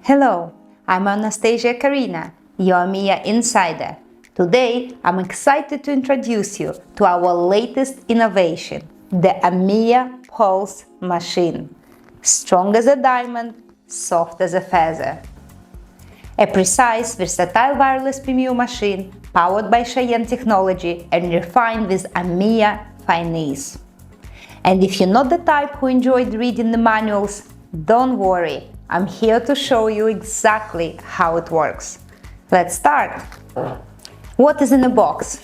Hello, I'm Anastasia Kharina, your amiea insider. Today, I'm excited to introduce you to our latest innovation, the amiea Pulse machine. Strong as a diamond, soft as a feather. A precise, versatile wireless PMU machine powered by Cheyenne technology and refined with amiea finesse. And if you're not the type who enjoyed reading the manuals, don't worry, I'm here to show you exactly how it works. Let's start! What is in the box?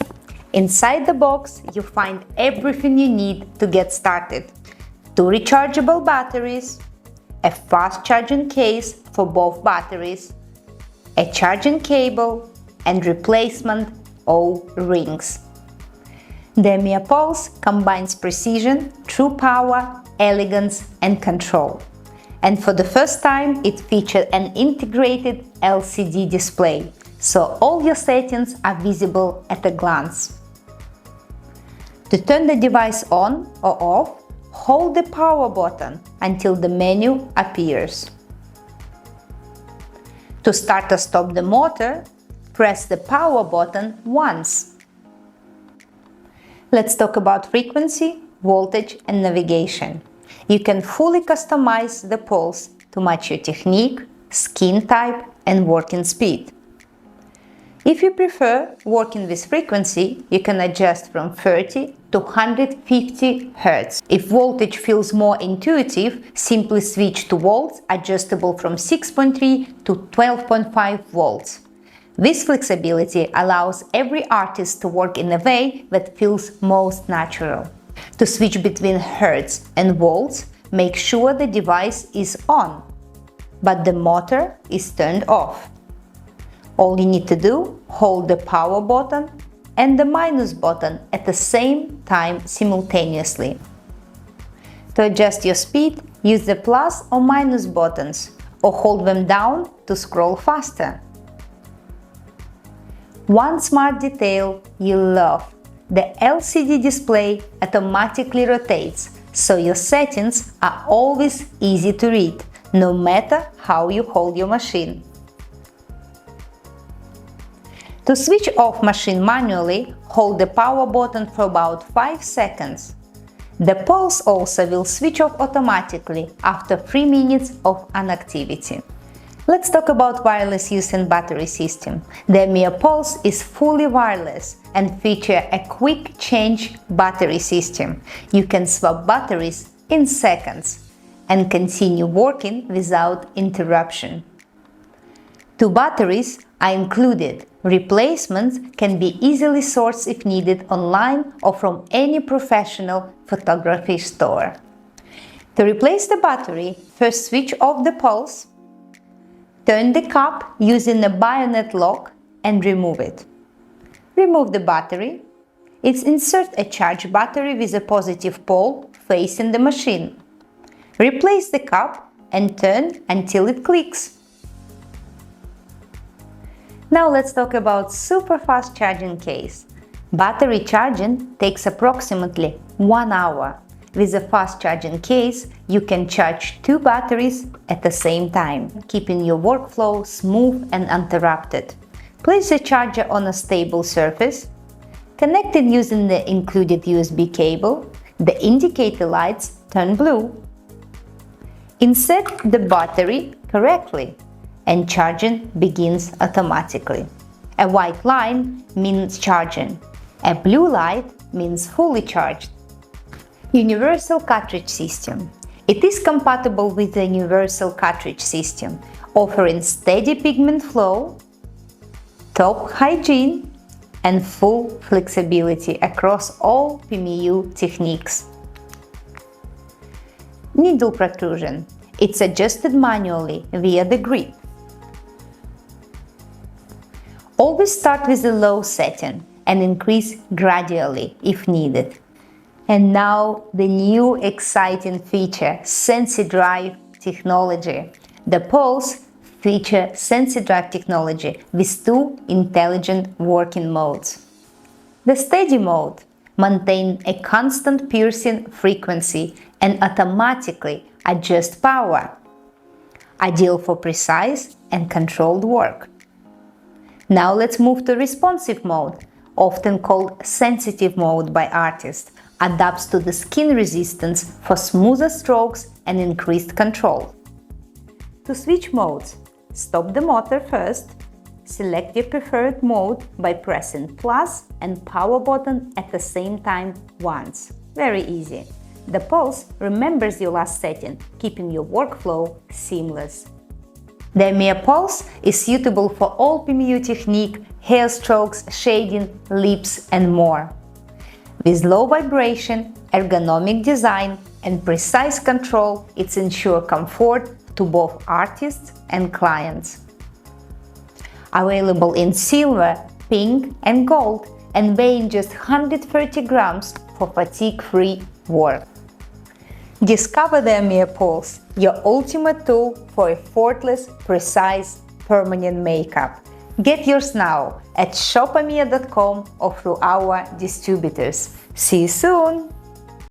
Inside the box, you find everything you need to get started. 2 rechargeable batteries, a fast charging case for both batteries, a charging cable, and replacement O-rings. The amiea Pulse combines precision, true power, elegance, and control. And for the first time, it featured an integrated LCD display, so all your settings are visible at a glance. To turn the device on or off, hold the power button until the menu appears. To start or stop the motor, press the power button once. Let's talk about frequency, voltage, and navigation. You can fully customize the pulse to match your technique, skin type, and working speed. If you prefer working with frequency, you can adjust from 30 to 150 Hz. If voltage feels more intuitive, simply switch to volts adjustable from 6.3 to 12.5 volts. This flexibility allows every artist to work in a way that feels most natural. To switch between Hertz and volts, make sure the device is on, but the motor is turned off. All you need to do, hold the power button and the minus button at the same time simultaneously. To adjust your speed, use the plus or minus buttons, or hold them down to scroll faster. One smart detail you'll love. The LCD display automatically rotates, so your settings are always easy to read, no matter how you hold your machine. To switch off machine manually, hold the power button for about 5 seconds. The pulse also will switch off automatically after 3 minutes of inactivity. Let's talk about wireless use and battery system. The amiea Pulse is fully wireless and features a quick change battery system. You can swap batteries in seconds and continue working without interruption. 2 batteries are included. Replacements can be easily sourced if needed online or from any professional photography store. To replace the battery, first switch off the pulse, turn the cap using a bayonet lock and remove it. Remove the battery. Insert a charged battery with a positive pole facing the machine. Replace the cap and turn until it clicks. Now let's talk about super fast charging case. Battery charging takes approximately 1 hour. With a fast charging case, you can charge 2 batteries at the same time, keeping your workflow smooth and uninterrupted. Place the charger on a stable surface. Connect it using the included USB cable. The indicator lights turn blue. Insert the battery correctly, and charging begins automatically. A white line means charging. A blue light means fully charged. Universal cartridge system. It is compatible with the universal cartridge system, offering steady pigment flow, top hygiene, and full flexibility across all PMU techniques. Needle protrusion. It's adjusted manually via the grip. Always start with a low setting and increase gradually if needed. And now the new exciting feature, SensiDrive technology. The Pulse features SensiDrive technology with 2 intelligent working modes. The steady mode maintains a constant piercing frequency and automatically adjusts power. ideal for precise and controlled work. Now let's move to responsive mode, often called sensitive mode by artists, adapts to the skin resistance for smoother strokes and increased control. To switch modes, stop the motor first, select your preferred mode by pressing plus and power button at the same time once. Very easy. The pulse remembers your last setting, keeping your workflow seamless. The amiea pulse is suitable for all PMU technique, hair strokes, shading, lips and more. With low vibration, ergonomic design and precise control, it ensures comfort to both artists and clients. Available in silver, pink and gold and weighing just 130 grams for fatigue-free work. Discover the amiea pulse, your ultimate tool for effortless, precise, permanent makeup. Get yours now at shopamiea.com or through our distributors. See you soon!